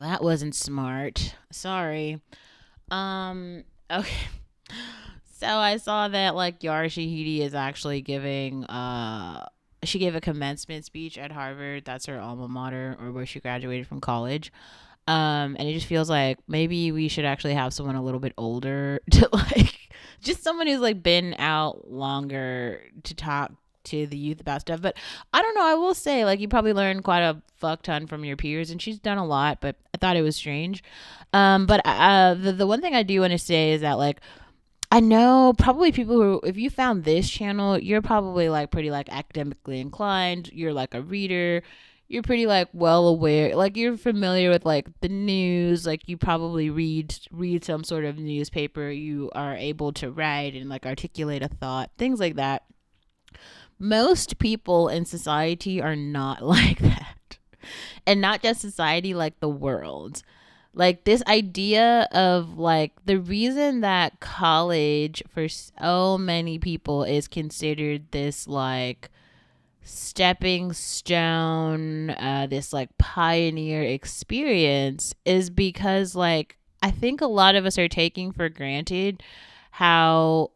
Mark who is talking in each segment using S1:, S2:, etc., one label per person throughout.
S1: That wasn't smart. Sorry. Okay. So I saw that like Yara Shahidi is actually giving she gave a commencement speech at Harvard. That's her alma mater, or where she graduated from college. And it just feels like maybe we should actually have someone a little bit older to like just someone who's like been out longer to talk to the youth about stuff. But I don't know. I will say, like, you probably learned quite a fuck ton from your peers, and she's done a lot. But I thought it was strange. But the one thing I do want to say is that like I know probably people who, if you found this channel, you're probably like pretty like academically inclined. You're like a reader. You're pretty like well aware, like you're familiar with like the news. Like you probably read some sort of newspaper. You are able to write and like articulate a thought, things like that. Most people in society are not like that, and not just society, like the world. Like this idea of like the reason that college for so many people is considered this like stepping stone, this like pioneer experience is because like I think a lot of us are taking for granted how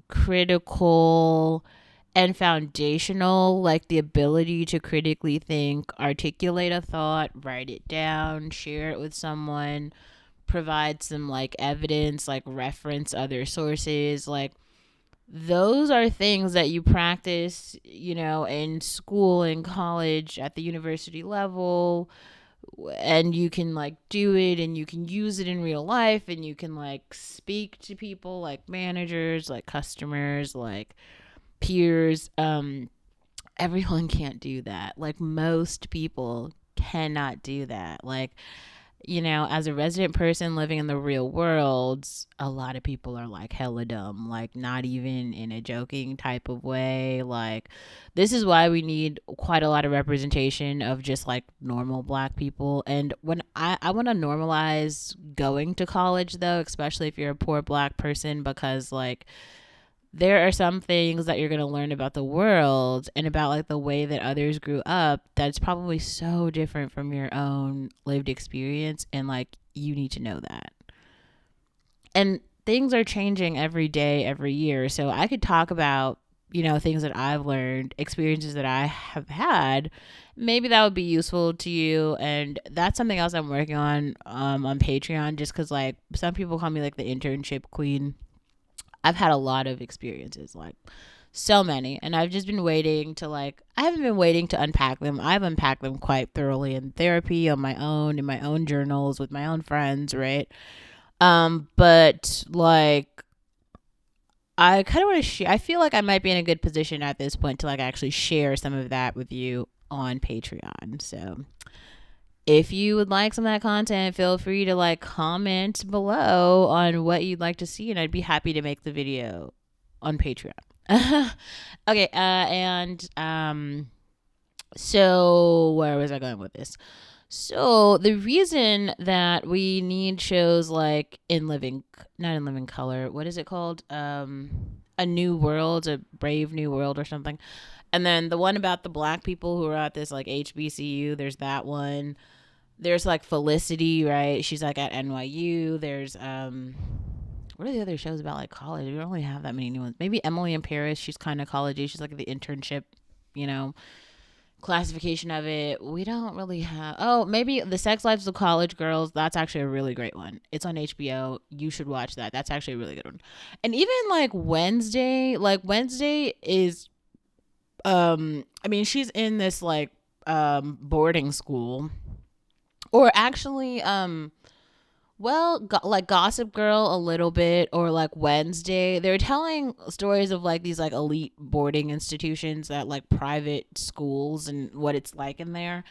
S1: critical and foundational, like the ability to critically think, articulate a thought, write it down, share it with someone, provide some like evidence, like reference other sources. Like those are things that you practice, you know, in school, in college, at the university level, and you can like do it and you can use it in real life, and you can like speak to people like managers, like customers, like peers. Everyone can't do that. Like most people cannot do that. Like, you know, as a resident person living in the real world, a lot of people are like hella dumb, like not even in a joking type of way. Like, this is why we need quite a lot of representation of just like normal black people. And when I want to normalize going to college, though, especially if you're a poor black person, because like there are some things that you're going to learn about the world and about like the way that others grew up that's probably so different from your own lived experience, and like you need to know that. And things are changing every day, every year. So I could talk about, you know, things that I've learned, experiences that I have had. Maybe that would be useful to you, and that's something else I'm working on Patreon, just cuz like some people call me like the internship queen. I've had a lot of experiences, like so many, and I've just been waiting to like I haven't been waiting to unpack them. I've unpacked them quite thoroughly in therapy, on my own, in my own journals, with my own friends, right? But like I kind of want to share. I feel like I might be in a good position at this point to like actually share some of that with you on Patreon. So if you would like some of that content, feel free to like comment below on what you'd like to see, and I'd be happy to make the video on Patreon. Okay, so where was I going with this? So the reason that we need shows like in living, not in living color, what is it called? A New World, a Brave New World or something. And then the one about the black people who are at this like HBCU, there's that one. There's like Felicity, right? She's like at NYU. There's what are the other shows about like college? We don't really have that many new ones. Maybe Emily in Paris. She's kind of collegey. She's like the internship, you know, classification of it. We don't really have. Oh, maybe The Sex Lives of College Girls. That's actually a really great one. It's on HBO. You should watch that. That's actually a really good one. And even like Wednesday is I mean, she's in this like boarding school, or actually well, like Gossip Girl a little bit, or like Wednesday. They're telling stories of like these like elite boarding institutions, that like private schools, and what it's like in there.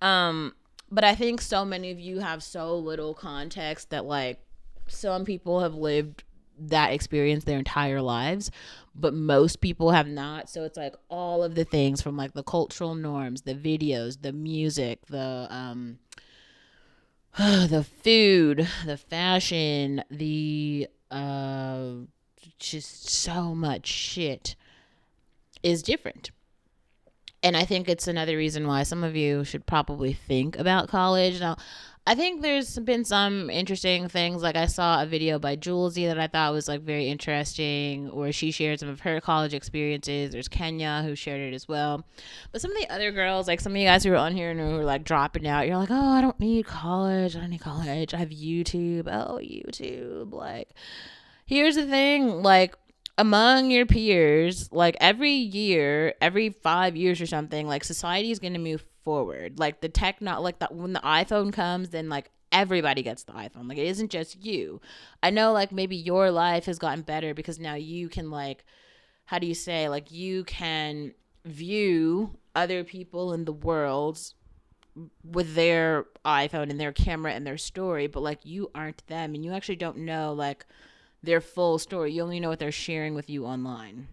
S1: Um, but I think so many of you have so little context that like some people have lived that experience their entire lives, but most people have not. So it's like all of the things from like the cultural norms, the videos, the music, the food, the fashion, the just so much shit is different. And I think it's another reason why some of you should probably think about college. Now, I think there's been some interesting things. Like I saw a video by Julesy that I thought was like very interesting, where she shared some of her college experiences. There's Kenya who shared it as well. But some of the other girls, like some of you guys who were on here and who were like dropping out, you're like, oh, I don't need college. I don't need college. I have YouTube. Oh, YouTube. Like, here's the thing. Like, among your peers, like every year, every 5 years or something, like society is going to move forward. Like the tech, not like that. When the iPhone comes, then like everybody gets the iPhone. Like it isn't just you. I know, like maybe your life has gotten better because now you can like, how do you say, like you can view other people in the world with their iPhone and their camera and their story, but like you aren't them, and you actually don't know like their full story. You only know what they're sharing with you online.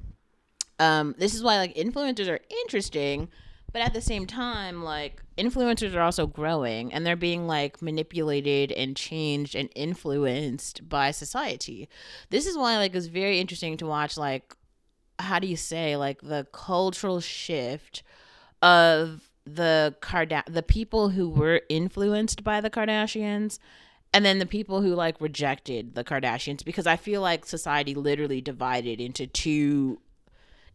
S1: This is why like influencers are interesting, but at the same time, like influencers are also growing and they're being like manipulated and changed and influenced by society. This is why like it's very interesting to watch like, how do you say, like the cultural shift of the people who were influenced by the Kardashians, and then the people who like rejected the Kardashians, because I feel like society literally divided into two.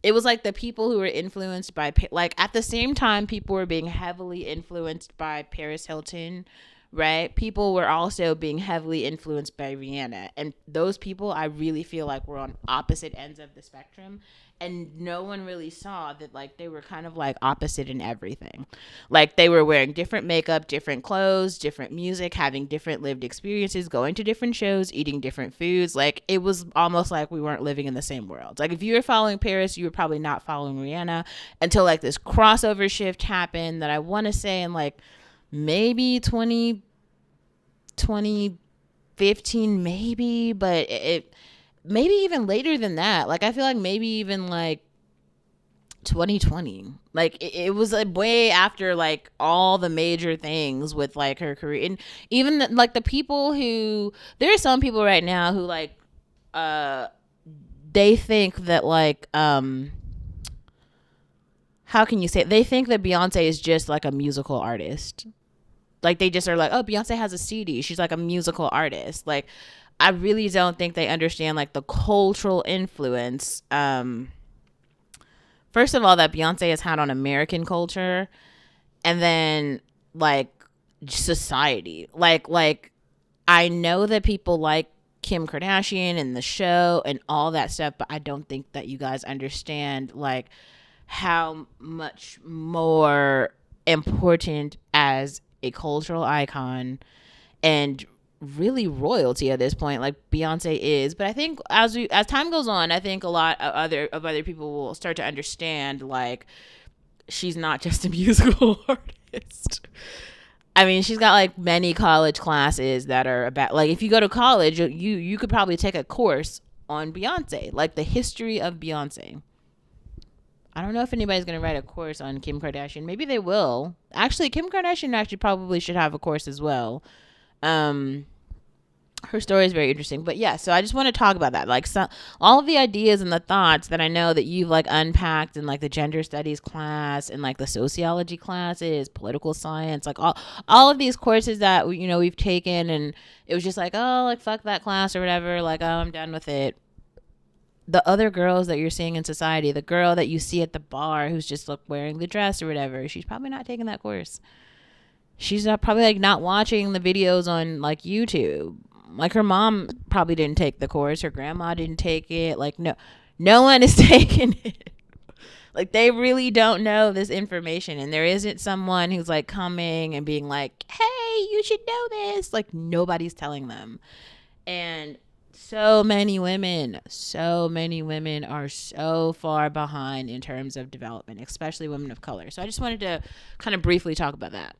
S1: It was like the people who were influenced by, like at the same time people were being heavily influenced by Paris Hilton, right? People were also being heavily influenced by Rihanna, and those people I really feel like were on opposite ends of the spectrum, and no one really saw that like they were kind of like opposite in everything. Like they were wearing different makeup, different clothes, different music, having different lived experiences, going to different shows, eating different foods. Like it was almost like we weren't living in the same world. Like if you were following Paris, you were probably not following Rihanna until like this crossover shift happened that I want to say in like maybe 2015, maybe, but it maybe even later than that. Like I feel like maybe even like 2020. Like it was like way after like all the major things with like her career, and even like the people who, there are some people right now who like uh they think that like how can you say it? They think that Beyonce is just like a musical artist. Like they just are like, oh, Beyonce has a CD, she's like a musical artist. Like I really don't think they understand like the cultural influence, first of all, that Beyonce has had on American culture, and then like society. Like I know that people like Kim Kardashian and the show and all that stuff, but I don't think that you guys understand like how much more important as a cultural icon and really royalty at this point like Beyonce is. But I think as time goes on, I think a lot of other people will start to understand like she's not just a musical artist. I mean, she's got like many college classes that are about, like if you go to college, you could probably take a course on Beyonce, like the history of Beyonce. I don't know if anybody's going to write a course on Kim Kardashian. Maybe they will. Actually, Kim Kardashian actually probably should have a course as well. Um, her story is very interesting, but yeah, so I just want to talk about that, like all of the ideas and the thoughts that I know that you've like unpacked in like the gender studies class and like the sociology classes, political science, like all of these courses that we've taken, and it was just like, oh, like fuck that class or whatever, like, oh, I'm done with it. The other girls that you're seeing in society, the girl that you see at the bar who's just like wearing the dress or whatever, she's probably not taking that course. She's probably like not watching the videos on like YouTube. Like her mom probably didn't take the course, her grandma didn't take it. Like no one is taking it. Like they really don't know this information, and there isn't someone who's like coming and being like, hey, you should know this. Like nobody's telling them. And so many women are so far behind in terms of development, especially women of color. So I just wanted to kind of briefly talk about that.